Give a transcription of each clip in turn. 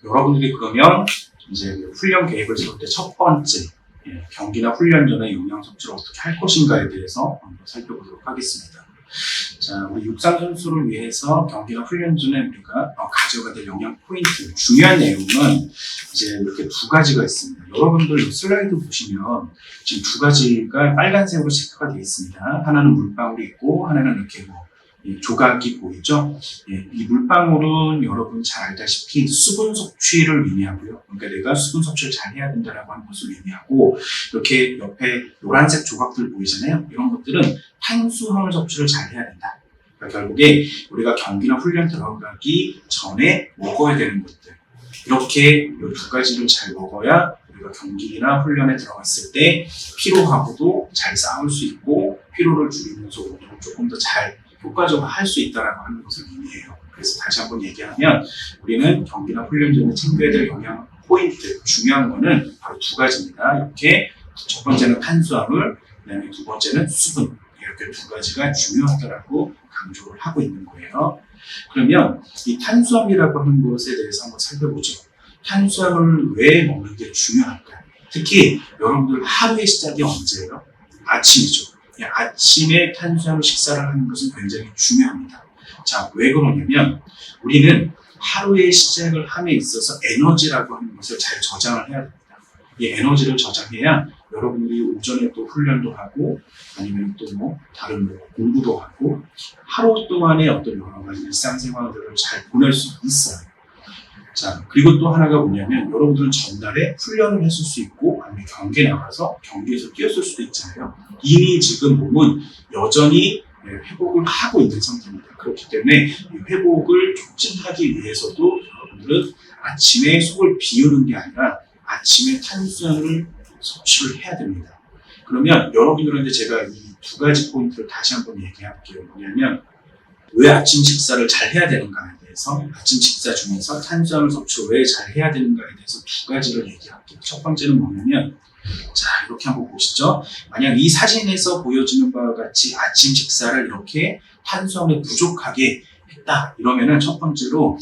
여러분들이 그러면 이제 훈련 계획을 세울 때 첫 번째, 경기나 훈련 전에 영양 섭취를 어떻게 할 것인가에 대해서 한번 살펴보도록 하겠습니다. 자, 우리 육상 선수를 위해서 경기나 훈련 전에 우리가 가져가야 될 영양 포인트, 중요한 내용은 이제 이렇게 두 가지가 있습니다. 여러분들 이 슬라이드 보시면 지금 두 가지가 빨간색으로 체크가 되어 있습니다. 하나는 물방울이 있고 하나는 이렇게 조각이 보이죠? 이 물방울은 여러분 잘 알다시피 수분 섭취를 의미하고요. 그러니까 내가 수분 섭취를 잘 해야 된다라고 하는 것을 의미하고, 이렇게 옆에 노란색 조각들 보이잖아요. 이런 것들은 탄수화물 섭취를 잘 해야 된다. 그러니까 결국에 우리가 경기나 훈련 들어가기 전에 먹어야 되는 것들, 이렇게 이 두 가지를 잘 먹어야 우리가 경기나 훈련에 들어갔을 때 피로하고도 잘 싸울 수 있고 피로를 줄이면서 조금 더 잘 효과적으로 할 수 있다라고 하는 것을 의미해요. 그래서 다시 한번 얘기하면 우리는 경기나 훈련 전에 챙겨야 될 영양 포인트, 중요한 거는 바로 두 가지입니다. 이렇게 첫 번째는 탄수화물, 그다음에 두 번째는 수분, 이렇게 두 가지가 중요하다라고 강조를 하고 있는 거예요. 그러면 이 탄수화물이라고 하는 것에 대해서 한번 살펴보죠. 탄수화물을 왜 먹는 게 중요할까? 특히 여러분들 하루의 시작이 언제예요? 아침이죠. 아침에 탄수화물 식사를 하는 것은 굉장히 중요합니다. 자, 왜 그러냐면 우리는 하루의 시작을 함에 있어서 에너지라고 하는 것을 잘 저장을 해야 됩니다. 이 에너지를 저장해야 여러분들이 오전에 또 훈련도 하고 아니면 또 다른 공부도 하고 하루 동안의 어떤 여러 가지 일상생활들을 잘 보낼 수 있어요. 자, 그리고 또 하나가 뭐냐면 여러분들은 전날에 훈련을 했을 수 있고 아니면 경기에 나가서 경기에서 뛰었을 수도 있잖아요. 이미 지금 몸은 여전히 회복을 하고 있는 상태입니다. 그렇기 때문에 이 회복을 촉진하기 위해서도 여러분들은 아침에 속을 비우는 게 아니라 아침에 탄수화물을 섭취를 해야 됩니다. 그러면 여러분들한테 제가 이 두 가지 포인트를 다시 한번 얘기할게요. 뭐냐면 왜 아침 식사를 잘 해야 되는가에 대해서, 아침 식사 중에서 탄수화물 섭취를 왜 잘 해야 되는가에 대해서 두 가지를 얘기할게요. 첫 번째는 뭐냐면, 자, 이렇게 한번 보시죠. 만약 이 사진에서 보여지는 바와 같이 아침 식사를 이렇게 탄수화물이 부족하게 했다. 이러면은 첫 번째로,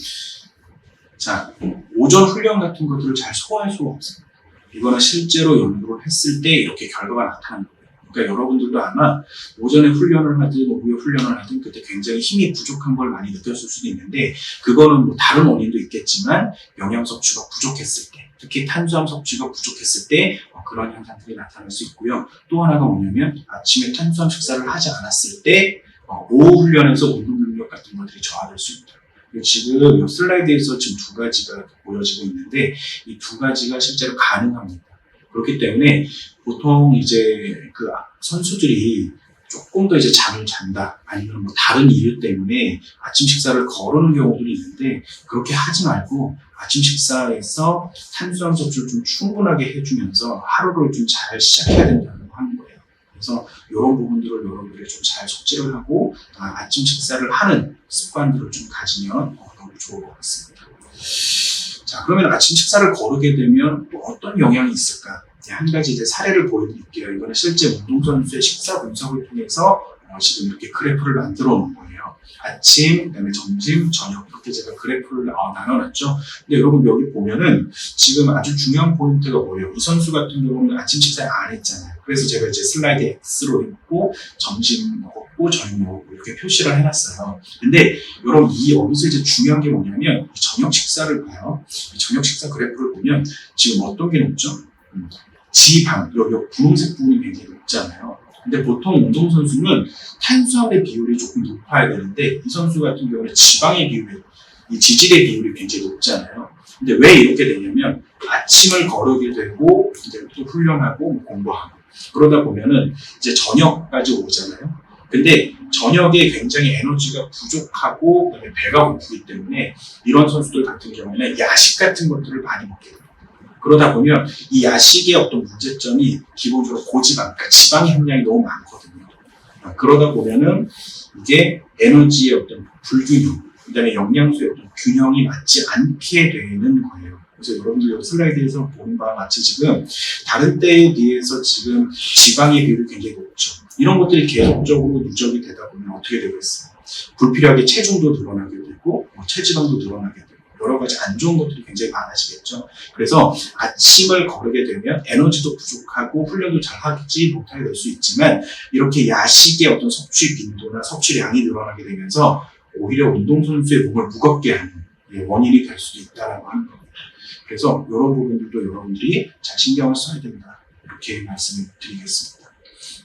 자, 오전 훈련 같은 것들을 잘 소화할 수가 없습니다. 이거는 실제로 연구를 했을 때 이렇게 결과가 나타나는 거예요. 그러니까 여러분들도 아마 오전에 훈련을 하든 오후에 훈련을 하든 그때 굉장히 힘이 부족한 걸 많이 느꼈을 수도 있는데, 그거는 다른 원인도 있겠지만 영양 섭취가 부족했을 때, 특히 탄수화물 섭취가 부족했을 때 그런 현상들이 나타날 수 있고요. 또 하나가 뭐냐면 아침에 탄수화물 식사를 하지 않았을 때 오후 훈련에서 운동 능력 같은 것들이 저하될 수 있다. 지금 이 슬라이드에서 지금 두 가지가 보여지고 있는데 이 두 가지가 실제로 가능합니다. 그렇기 때문에 보통 이제 그 선수들이 조금 더 이제 잠을 잔다 아니면 다른 이유 때문에 아침 식사를 거르는 경우들이 있는데, 그렇게 하지 말고 아침 식사에서 탄수화물 섭취를 좀 충분하게 해주면서 하루를 좀 잘 시작해야 된다고 하는 거예요. 그래서 이런 부분들을 여러분들이 좀 잘 숙지를 하고 아침 식사를 하는 습관들을 좀 가지면 너무 좋을 것 같습니다. 자, 그러면 아침 식사를 거르게 되면 또 어떤 영향이 있을까? 한 가지 이제 사례를 보여드릴게요. 이거는 실제 운동선수의 식사 분석을 통해서 지금 이렇게 그래프를 만들어 놓은 거예요. 아침, 그다음에 점심, 저녁 이렇게 제가 그래프를 나눠놨죠. 근데 여러분 여기 보면은 지금 아주 중요한 포인트가 뭐예요? 이 선수 같은 경우는 아침 식사 안 했잖아요. 그래서 제가 이제 슬라이드 X로 했고 점심 먹었고 저녁 먹었고 이렇게 표시를 해놨어요. 근데 여러분 여기서 이제 중요한 게 뭐냐면 이 저녁 식사를 봐요. 이 저녁 식사 그래프를 보면 지금 어떤 게 높죠? 지방, 여기 분홍색 부분이 굉장히 높잖아요. 근데 보통 운동선수는 탄수화물의 비율이 조금 높아야 되는데 이 선수 같은 경우는 지방의 비율이, 이 지질의 비율이 굉장히 높잖아요. 근데 왜 이렇게 되냐면 아침을 거르게 되고 이제 또 훈련하고 공부하고 그러다 보면은 이제 저녁까지 오잖아요. 근데 저녁에 굉장히 에너지가 부족하고 그다음에 배가 고프기 때문에 이런 선수들 같은 경우에는 야식 같은 것들을 많이 먹게 돼요. 그러다 보면 이 야식의 어떤 문제점이 기본적으로 고지방, 그러니까 지방의 함량이 너무 많거든요. 그러다 보면은 이게 에너지의 어떤 불균형, 그다음에 영양소의 어떤 균형이 맞지 않게 되는 거예요. 그래서 여러분들 슬라이드에서 보는 바와 같이 지금 다른 때에 비해서 지금 지방의 비율이 굉장히 높죠. 이런 것들이 계속적으로 누적이 되다 보면 어떻게 되겠어요? 불필요하게 체중도 늘어나게 되고 체지방도 늘어나게 되고 여러 가지 안 좋은 것들이 굉장히 많아지겠죠. 그래서 아침을 거르게 되면 에너지도 부족하고 훈련도 잘 하지 못하게 될 수 있지만 이렇게 야식의 어떤 섭취 빈도나 섭취량이 늘어나게 되면서 오히려 운동선수의 몸을 무겁게 하는 원인이 될 수도 있다라고 하는 겁니다. 그래서 이런 부분들도 여러분들이 잘 신경을 써야 된다. 이렇게 말씀을 드리겠습니다.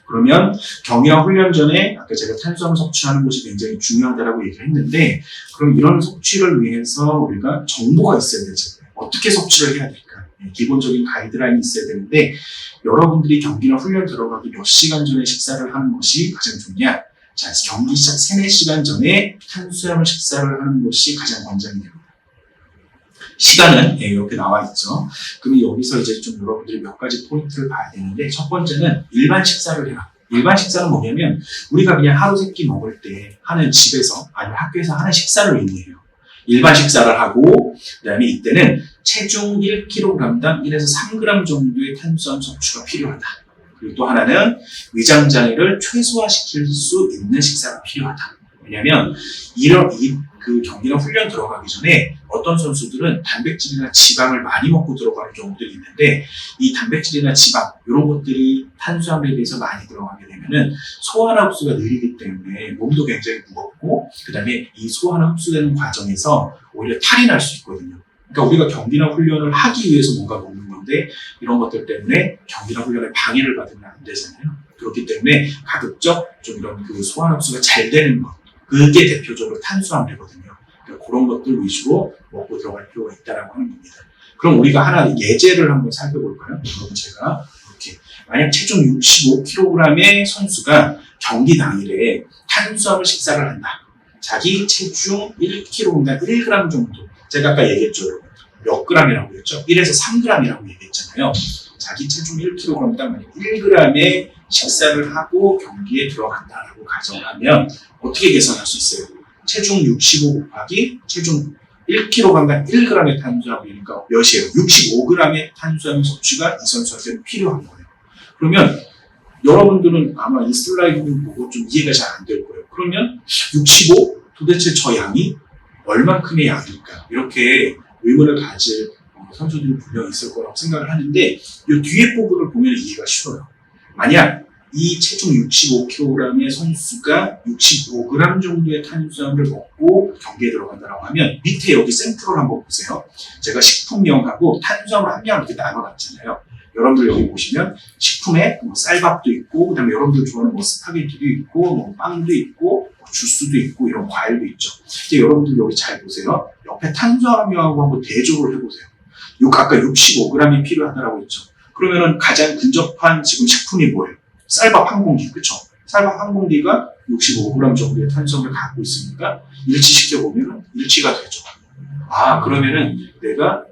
그러면 경기나 훈련 전에 아까 제가 탄수화물 섭취하는 것이 굉장히 중요하다고 얘기를 했는데 그럼 이런 섭취를 위해서 우리가 정보가 있어야 되죠. 어떻게 섭취를 해야 될까? 기본적인 가이드라인이 있어야 되는데 여러분들이 경기나 훈련 들어가기 몇 시간 전에 식사를 하는 것이 가장 좋냐? 자, 경기 시작 3, 4시간 전에 탄수화물 식사를 하는 것이 가장 권장이 됩니다. 시간은 이렇게 나와 있죠. 그럼 여기서 이제 좀 여러분들이 몇 가지 포인트를 봐야 되는데 첫 번째는 일반 식사를 해라. 일반 식사는 뭐냐면 우리가 그냥 하루 세끼 먹을 때 하는 집에서 아니면 학교에서 하는 식사를 의미해요. 일반 식사를 하고 그다음에 이때는 체중 1kg당 1에서 3g 정도의 탄수화물 섭취가 필요하다. 그리고 또 하나는 위장장애를 최소화시킬 수 있는 식사가 필요하다. 왜냐하면 그 경기나 훈련 들어가기 전에 어떤 선수들은 단백질이나 지방을 많이 먹고 들어가는 경우들이 있는데 이 단백질이나 지방 이런 것들이 탄수화물에 비해서 많이 들어가게 되면은 소화나 흡수가 느리기 때문에 몸도 굉장히 무겁고 그 다음에 이 소화나 흡수되는 과정에서 오히려 탈이 날 수 있거든요. 그러니까 우리가 경기나 훈련을 하기 위해서 뭔가 먹는 건데 이런 것들 때문에 경기나 훈련에 방해를 받으면 안 되잖아요. 그렇기 때문에 가급적 좀 이런 그 소화 흡수가 잘 되는 것 그게 대표적으로 탄수화물이거든요. 그러니까 그런 것들 위주로 먹고 들어갈 필요가 있다라고 하는 겁니다. 그럼 우리가 하나 예제를 한번 살펴볼까요? 그럼 제가 이렇게 만약 체중 65kg의 선수가 경기 당일에 탄수화물 식사를 한다. 자기 체중 1kg당 1g 정도. 제가 아까 얘기했죠. 몇 g이라고 했죠? 1에서 3g이라고 얘기했잖아요. 자기 체중 1kg당 만약 1g의 식사를 하고 경기에 들어간다라고 가정하면 어떻게 계산할 수 있어요? 체중 65 곱하기 체중 1kg당 1g의 탄수화물이니까 몇이에요? 65g의 탄수화물 섭취가 이 선수한테는 필요한 거예요. 그러면 여러분들은 아마 이 슬라이드를 보고 좀 이해가 잘 안 될 거예요. 그러면 65? 도대체 저 양이 얼만큼의 양일까? 이렇게 의문을 가질 선수들이 분명히 있을 거라고 생각을 하는데 이 뒤에 부분을 보면 이해가 쉬워요. 만약 이 체중 65kg의 선수가 65g 정도의 탄수화물을 먹고 경기에 들어간다고 하면 밑에 여기 샘플을 한번 보세요. 제가 식품명하고 탄수화물 함량을 이렇게 나눠놨잖아요. 여러분들 여기 보시면 식품에 뭐 쌀밥도 있고 그다음에 여러분들 좋아하는 뭐 스파게티도 있고 뭐 빵도 있고 뭐 주스도 있고 이런 과일도 있죠. 이제 여러분들 여기 잘 보세요. 옆에 탄수화물하고 한번 대조를 해보세요. 아까 65g이 필요하다라고 했죠. 그러면은 가장 근접한 지금 식품이 뭐예요? 쌀밥 한 공기, 그쵸? 쌀밥 한 공기가 65g 정도의 탄수화물을 갖고 있으니까 일치시켜 보면은 일치가 되죠. 아, 그러면은 내가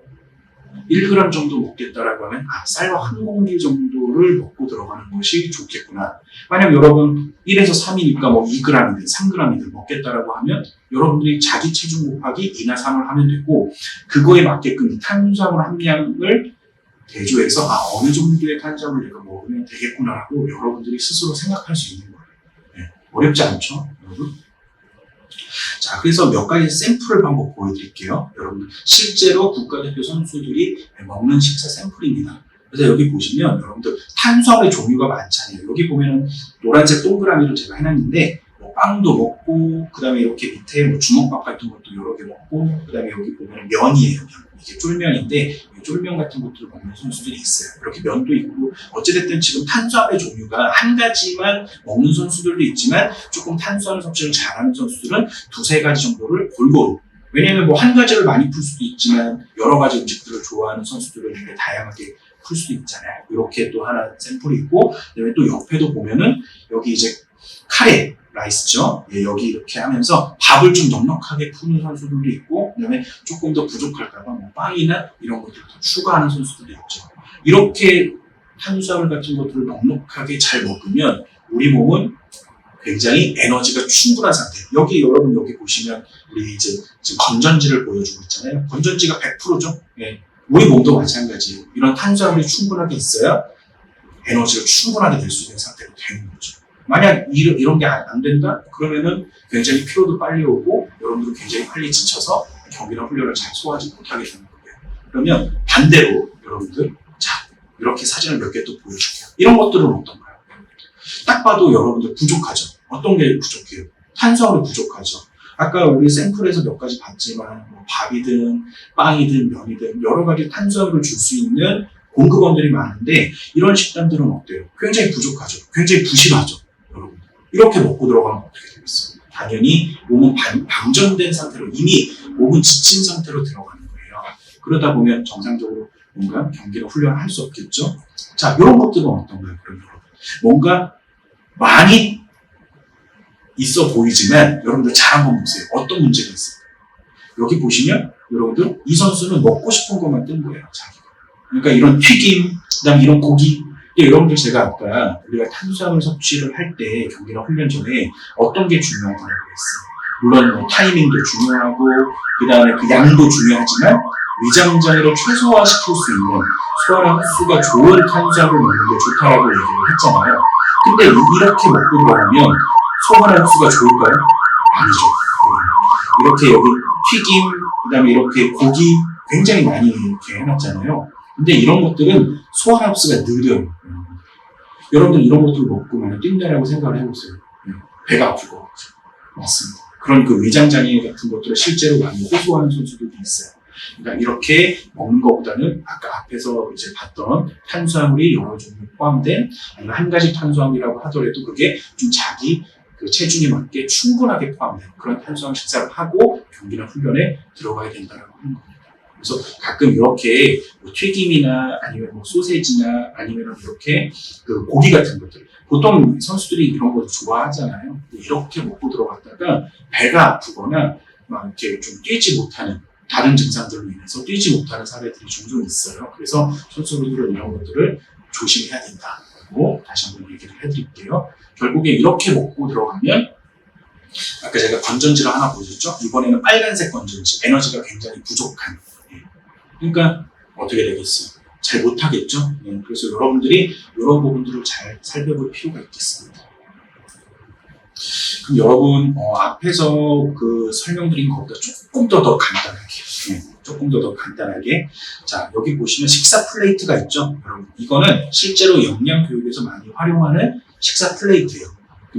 1g 정도 먹겠다라고 하면 쌀밥 한 공기 정도를 먹고 들어가는 것이 좋겠구나. 만약 여러분 1에서 3이니까 뭐 2g이든 3g이든 먹겠다라고 하면 여러분들이 자기 체중 곱하기 2나 3을 하면 되고 그거에 맞게끔 탄수화물 함량을 대조해서 어느 정도의 탄수화물을 내가 먹으면 되겠구나라고 여러분들이 스스로 생각할 수 있는 거예요. 네, 어렵지 않죠, 여러분? 자, 그래서 몇 가지 샘플을 한번 보여드릴게요. 여러분, 실제로 국가대표 선수들이 먹는 식사 샘플입니다. 그래서 여기 보시면 여러분들 탄수화물의 종류가 많잖아요. 여기 보면은 노란색 동그라미를 제가 해놨는데 뭐 빵도 먹고 그 다음에 이렇게 밑에 뭐 주먹밥 같은 것도 여러 개 먹고 그 다음에 여기 보면 면이에요. 이게 쫄면인데 쫄면 같은 것들을 먹는 선수들이 있어요. 이렇게 면도 있고 어찌됐든 지금 탄수화물의 종류가 한 가지만 먹는 선수들도 있지만 조금 탄수화물 섭취를 잘하는 선수들은 두세 가지 정도를 골고루 왜냐하면 뭐 한 가지를 많이 풀 수도 있지만 여러 가지 음식들을 좋아하는 선수들은 이렇게 다양하게 풀 수도 있잖아요. 이렇게 또 하나 샘플이 있고 그다음에 또 옆에도 보면은 여기 이제 카레 라이스죠. 예, 여기 이렇게 하면서 밥을 좀 넉넉하게 푸는 선수들도 있고 그다음에 조금 더 부족할까봐 뭐 빵이나 이런 것들을 더 추가하는 선수들도 있죠. 이렇게 탄수화물 같은 것들을 넉넉하게 잘 먹으면 우리 몸은 굉장히 에너지가 충분한 상태. 여기 여러분 여기 보시면 우리 이제 지금 건전지를 보여주고 있잖아요. 건전지가 100%죠. 예. 우리 몸도 마찬가지예요. 이런 탄수화물이 충분하게 있어야 에너지가 충분하게 될 수 있는 상태로 되는 거죠. 만약 이런 게 안 된다? 그러면은 굉장히 피로도 빨리 오고 여러분들은 굉장히 빨리 지쳐서 경기나 훈련을 잘 소화하지 못하게 되는 거예요. 그러면 반대로 여러분들, 자, 이렇게 사진을 몇 개 또 보여줄게요. 이런 것들은 어떤가요? 딱 봐도 여러분들 부족하죠. 어떤 게 부족해요? 탄수화물이 부족하죠. 아까 우리 샘플에서 몇 가지 봤지만 뭐 밥이든 빵이든 면이든 여러 가지 탄수화물을 줄 수 있는 공급원들이 많은데 이런 식단들은 어때요? 굉장히 부족하죠. 굉장히 부실하죠. 여러분 이렇게 먹고 들어가면 어떻게 되겠어요? 당연히 몸은 방전된 상태로 이미 몸은 지친 상태로 들어가는 거예요. 그러다 보면 정상적으로 뭔가 경기나 훈련을 할 수 없겠죠. 자, 이런 것들은 어떤가요? 그럼 여러분 뭔가 많이 있어 보이지만 여러분들 잘 한번 보세요. 어떤 문제가 있을까요? 여기 보시면 여러분들 이 선수는 먹고 싶은 것만 뜬 거예요. 자기가. 그러니까 이런 튀김, 그다음 이런 고기. 여러분들 제가 아까 우리가 탄수화물 섭취를 할 때 경기나 훈련 전에 어떤 게 중요하다고 했어요. 물론 뭐 타이밍도 중요하고 그다음에 그 양도 중요하지만 위장장애를 최소화시킬 수 있는 소화랑 흡수가 좋은 탄수화물 먹는 게 좋다라고 얘기를 했잖아요. 근데 이렇게 먹고 들어가면 소화랑 흡수가 좋을까요? 아니죠. 이렇게 여기 튀김, 그 다음에 이렇게 고기 굉장히 많이 이렇게 해놨잖아요. 근데 이런 것들은 소화랑 흡수가 느려요. 여러분들 이런 것들을 먹고 만약 뛴다라고 생각을 해보세요. 배가 아플 것 같죠. 맞습니다. 그런 그 위장장애 같은 것들을 실제로 많이 호소하는 선수들도 있어요. 그러니까 이렇게 먹는 것보다는 아까 앞에서 이제 봤던 탄수화물이 여러 종류 포함된 아니면 한 가지 탄수화물이라고 하더라도 그게 좀 자기 그 체중에 맞게 충분하게 포함된 그런 탄수화물 식사를 하고 경기나 훈련에 들어가야 된다라고 하는 겁니다. 그래서 가끔 이렇게 뭐 튀김이나 아니면 뭐 소세지나 아니면 이렇게 그 고기 같은 것들 보통 선수들이 이런 거 좋아하잖아요. 이렇게 먹고 들어갔다가 배가 아프거나 막 이렇게 좀 뛰지 못하는 다른 증상들로 인해서 뛰지 못하는 사례들이 종종 있어요. 그래서 선수들은 이런 것들을 조심해야 된다고 다시 한번 얘기를 해드릴게요. 결국에 이렇게 먹고 들어가면 아까 제가 건전지를 하나 보여줬죠? 이번에는 빨간색 건전지, 에너지가 굉장히 부족한. 그러니까 어떻게 되겠어요? 잘 못하겠죠? 그래서 여러분들이 이런 부분들을 잘 살펴볼 필요가 있겠습니다. 그럼 여러분 앞에서 그 설명드린 것보다 조금 더 간단하게 조금 더 간단하게 자 여기 보시면 식사 플레이트가 있죠. 여러분 이거는 실제로 영양 교육에서 많이 활용하는 식사 플레이트예요.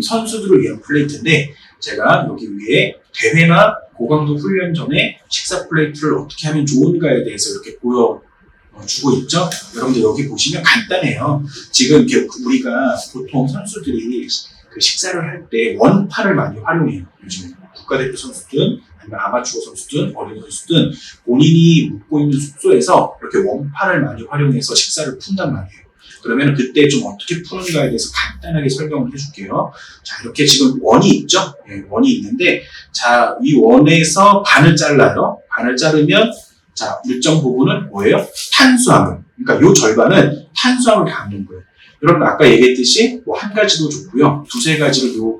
선수들을 위한 플레이트인데 제가 여기 위에 대회나 고강도 훈련 전에 식사 플레이트를 어떻게 하면 좋은가에 대해서 이렇게 보여주고 있죠. 여러분들 여기 보시면 간단해요. 지금 이렇게 우리가 보통 선수들이 그 식사를 할 때 원판을 많이 활용해요. 요즘에 국가대표 선수든 아니면 아마추어 선수든 어린 선수든 본인이 묵고 있는 숙소에서 이렇게 원판을 많이 활용해서 식사를 푼단 말이에요. 그러면 그때 좀 어떻게 푸는가에 대해서 간단하게 설명을 해줄게요. 자, 이렇게 지금 원이 있죠? 네, 원이 있는데, 자, 이 원에서 반을 잘라요. 반을 자르면, 자, 일정 부분은 뭐예요? 탄수화물. 그러니까 요 절반은 탄수화물 담는 거예요. 여러분, 아까 얘기했듯이, 뭐 한 가지도 좋고요. 두세 가지를 요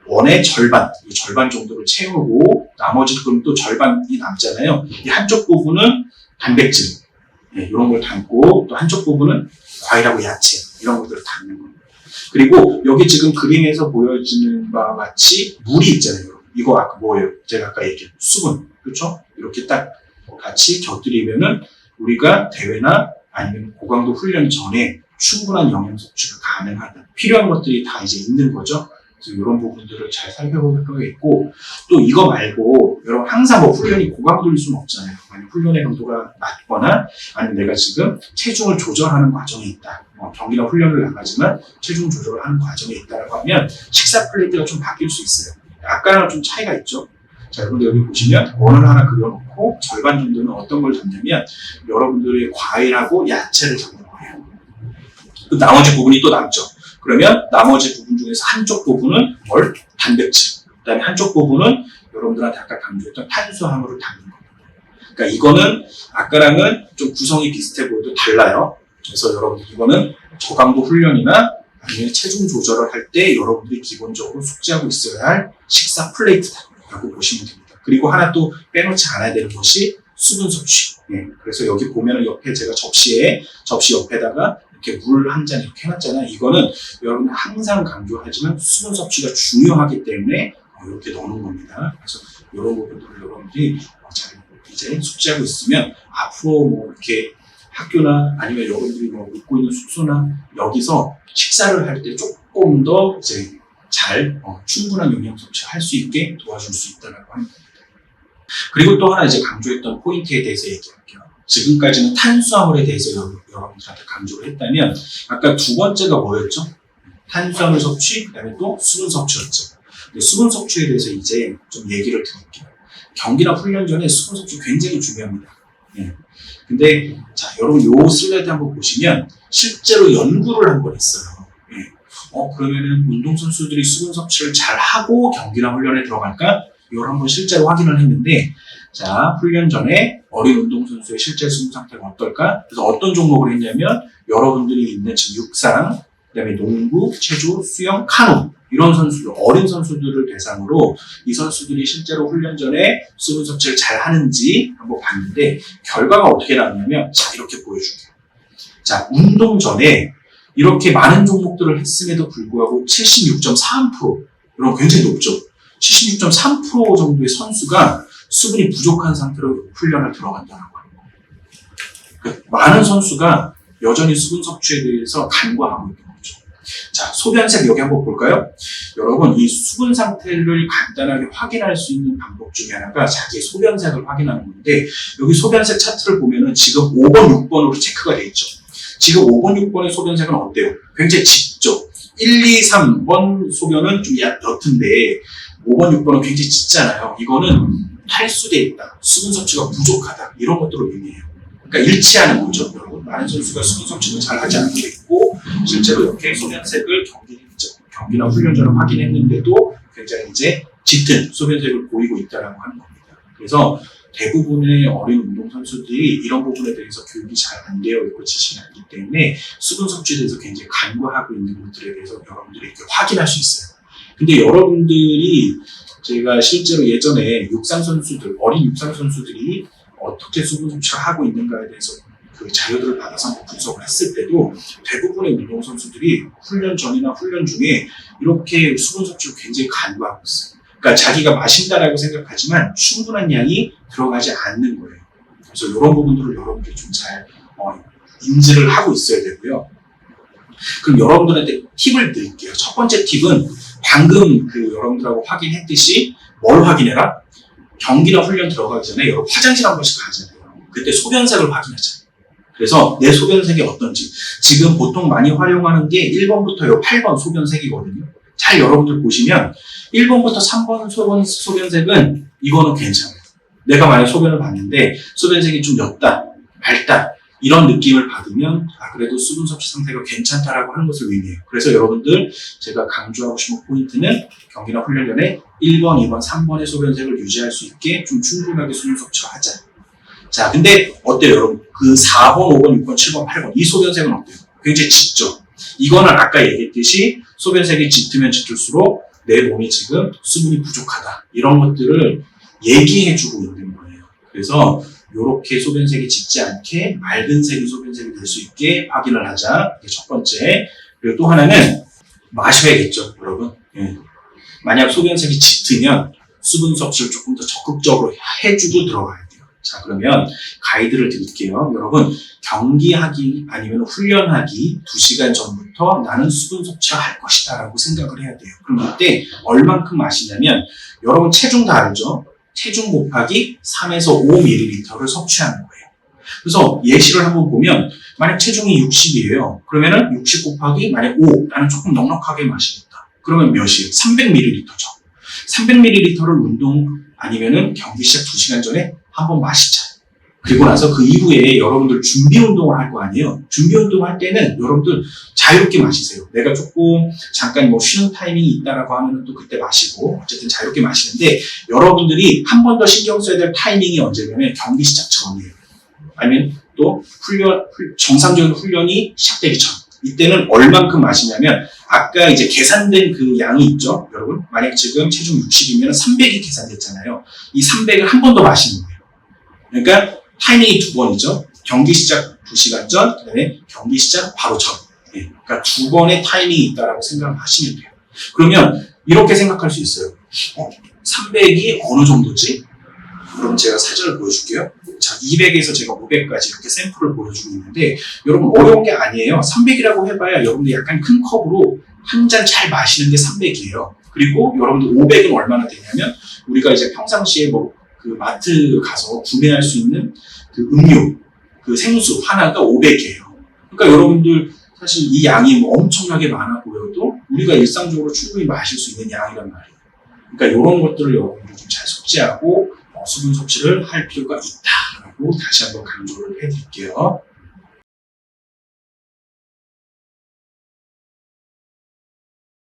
원의 절반, 이 절반 정도를 채우고, 나머지 그럼 또 절반이 남잖아요. 이 한쪽 부분은 단백질. 네, 이런 걸 담고, 또 한쪽 부분은 과일하고 야채 이런 것들을 담는 겁니다. 그리고 여기 지금 그림에서 보여지는 바와 같이 물이 있잖아요. 이거 아까 뭐예요? 제가 아까 얘기한 수분, 그렇죠? 이렇게 딱 같이 곁들이면은 우리가 대회나 아니면 고강도 훈련 전에 충분한 영양 섭취가 가능하다. 필요한 것들이 다 이제 있는 거죠. 그래서 이런 부분들을 잘 살펴볼 필요가 있고 또 이거 말고 여러분 항상 뭐 훈련이 고강도일 수는 없잖아요. 만약 훈련의 강도가 낮거나 아니면 내가 지금 체중을 조절하는 과정에 있다. 경기나 훈련을 나가지만 체중 조절을 하는 과정에 있다라고 하면 식사 플레이트가 좀 바뀔 수 있어요. 아까랑 좀 차이가 있죠. 자, 여러분들 여기 보시면 원을 하나 그려놓고 절반 정도는 어떤 걸 담냐면 여러분들의 과일하고 야채를 담는 거예요. 그 나머지 부분이 또 남죠. 그러면 나머지 부분 중에서 한쪽 부분은 뭘? 단백질. 그 다음에 한쪽 부분은 여러분들한테 아까 강조했던 탄수화물을 담는 겁니다. 그러니까 이거는 아까랑은 좀 구성이 비슷해 보여도 달라요. 그래서 여러분들 이거는 저강도 훈련이나 아니면 체중 조절을 할 때 여러분들이 기본적으로 숙지하고 있어야 할 식사 플레이트다라고 보시면 됩니다. 그리고 하나 또 빼놓지 않아야 되는 것이 수분 섭취. 그래서 여기 보면은 옆에 제가 접시 옆에다가 이렇게 물 한 잔 이렇게 해놨잖아요. 이거는 여러분 항상 강조하지만 수분 섭취가 중요하기 때문에 이렇게 넣는 겁니다. 그래서 이런 부분들을 여러분들이 잘 이제 숙지하고 있으면 앞으로 뭐 이렇게 학교나 아니면 여러분들이 뭐 묵고 있는 숙소나 여기서 식사를 할 때 조금 더 이제 잘 충분한 영양 섭취를 할 수 있게 도와줄 수 있다라고 합니다. 그리고 또 하나 이제 강조했던 포인트에 대해서 얘기할게요. 지금까지는 탄수화물에 대해서 여러분들한테 강조를 했다면 아까 두 번째가 뭐였죠? 탄수화물 섭취, 그다음에 또 수분 섭취였죠. 수분 섭취에 대해서 이제 좀 얘기를 드릴게요. 경기나 훈련 전에 수분 섭취 굉장히 중요합니다. 예. 근데 자 여러분 요 슬라이드 한번 보시면 실제로 연구를 한 번 했어요. 예. 그러면은 운동선수들이 수분 섭취를 잘 하고 경기나 훈련에 들어갈까? 이걸 한번 실제로 확인을 했는데 자 훈련 전에 어린 운동선수의 실제 수분 상태가 어떨까? 그래서 어떤 종목을 했냐면 여러분들이 있는 지금 육상, 그다음에 농구, 체조, 수영, 카누 이런 선수들, 어린 선수들을 대상으로 이 선수들이 실제로 훈련 전에 수분 섭취를 잘 하는지 한번 봤는데 결과가 어떻게 나왔냐면 자 이렇게 보여줄게요. 자 운동 전에 이렇게 많은 종목들을 했음에도 불구하고 76.3% 이런 굉장히 높죠. 76.3% 정도의 선수가 수분이 부족한 상태로 훈련을 들어간다고 하는 거예요. 그러니까 많은 선수가 여전히 수분 섭취에 대해서 간과하고 있는 거죠. 자, 소변색 여기 한번 볼까요? 여러분, 이 수분 상태를 간단하게 확인할 수 있는 방법 중에 하나가 자기의 소변색을 확인하는 건데 여기 소변색 차트를 보면은 지금 5번, 6번으로 체크가 되어 있죠. 지금 5번, 6번의 소변색은 어때요? 굉장히 짙죠. 1, 2, 3번 소변은 좀 옅은데 5번, 6번은 굉장히 짙잖아요. 이거는 탈수돼 있다, 수분 섭취가 부족하다 이런 것들을 의미해요. 그러니까 일치하는 거죠. 여러분 많은 선수가 수분 섭취를 잘 하지 않고 있고 실제로 이렇게 소변색을 경기나 훈련 전에 확인했는데도 굉장히 이제 짙은 소변색을 보이고 있다라고 하는 겁니다. 그래서 대부분의 어린 운동 선수들이 이런 부분에 대해서 교육이 잘 안 되어 있고 지식이 않기 때문에 수분 섭취에 대해서 굉장히 간과하고 있는 것들에 대해서 여러분들이 이렇게 확인할 수 있어요. 근데 여러분들이 제가 실제로 예전에 육상 선수들, 어린 육상 선수들이 어떻게 수분 섭취를 하고 있는가에 대해서 그 자료들을 받아서 한번 분석을 했을 때도 대부분의 운동 선수들이 훈련 전이나 훈련 중에 이렇게 수분 섭취를 굉장히 간과하고 있어요. 그러니까 자기가 마신다라고 생각하지만 충분한 양이 들어가지 않는 거예요. 그래서 이런 부분들을 여러분들이 좀 잘 인지를 하고 있어야 되고요. 그럼 여러분들한테 팁을 드릴게요. 첫 번째 팁은 방금 그 여러분들하고 확인했듯이 뭘 확인해라? 경기나 훈련 들어가기 전에 여러분 화장실 한 번씩 가잖아요. 그때 소변색을 확인하잖아요. 그래서 내 소변색이 어떤지. 지금 보통 많이 활용하는 게 1번부터 8번 소변색이거든요. 잘 여러분들 보시면 1번부터 3번 소변색은 이거는 괜찮아요. 내가 만약 소변을 봤는데 소변색이 좀 옅다, 맑다 이런 느낌을 받으면 그래도 수분 섭취 상태가 괜찮다라고 하는 것을 의미해요. 그래서 여러분들 제가 강조하고 싶은 포인트는 경기나 훈련 전에 1번, 2번, 3번의 소변색을 유지할 수 있게 좀 충분하게 수분 섭취를 하자. 자, 근데 어때요 여러분? 그 4번, 5번, 6번, 7번, 8번 이 소변색은 어때요? 굉장히 짙죠? 이거는 아까 얘기했듯이 소변색이 짙으면 짙을수록 내 몸이 지금 수분이 부족하다. 이런 것들을 얘기해주고 있는 거예요. 그래서 이렇게 소변색이 짙지 않게 맑은 색의 소변색이 될 수 있게 확인을 하자. 이게 첫 번째. 그리고 또 하나는 마셔야겠죠, 여러분. 예. 만약 소변색이 짙으면 수분 섭취를 조금 더 적극적으로 해주고 들어가야 돼요. 자, 그러면 가이드를 드릴게요. 여러분, 경기하기 아니면 훈련하기 2시간 전부터 나는 수분 섭취할 것이다 라고 생각을 해야 돼요. 그럼 이때 얼만큼 마시냐면 여러분 체중 다 알죠? 체중 곱하기 3에서 5ml를 섭취하는 거예요. 그래서 예시를 한번 보면 만약 체중이 60이에요. 그러면은 60 곱하기 만약 5 나는 조금 넉넉하게 마시겠다. 그러면 몇이에요? 300ml죠. 300ml를 운동 아니면은 경기 시작 2시간 전에 한번 마시자. 그리고 나서 그 이후에 여러분들 준비 운동을 할 거 아니에요. 준비 운동을 할 때는 여러분들 자유롭게 마시세요. 내가 조금 잠깐 뭐 쉬는 타이밍이 있다라고 하면 또 그때 마시고 어쨌든 자유롭게 마시는데 여러분들이 한 번 더 신경 써야 될 타이밍이 언제냐면 경기 시작 전이에요. 아니면 또 정상적인 훈련이 시작되기 전. 이때는 얼만큼 마시냐면 아까 이제 계산된 그 양이 있죠, 여러분. 만약 지금 체중 60이면 300이 계산됐잖아요. 이 300을 한 번 더 마시는 거예요. 그러니까 타이밍이 2번이죠. 경기 시작 2시간 전, 그다음에 경기 시작 바로 전. 예, 그러니까 2번의 타이밍이 있다라고 생각을 하시면 돼요. 그러면 이렇게 생각할 수 있어요. 300이 어느 정도지? 그럼 제가 사진을 보여줄게요. 자, 200에서 제가 500까지 이렇게 샘플을 보여주고 있는데, 여러분 어려운 게 아니에요. 300이라고 해봐야 여러분들 약간 큰 컵으로 한 잔 잘 마시는 게 300이에요. 그리고 여러분들 500은 얼마나 되냐면, 우리가 이제 평상시에 뭐 그 마트 가서 구매할 수 있는 그 음료, 그 생수 하나가 500이에요. 그러니까 여러분들 사실 이 양이 뭐 엄청나게 많아 보여도 우리가 일상적으로 충분히 마실 수 있는 양이란 말이에요. 그러니까 이런 것들을 여러분들 좀 잘 숙지하고 수분 섭취를 할 필요가 있다라고 다시 한번 강조를 해드릴게요.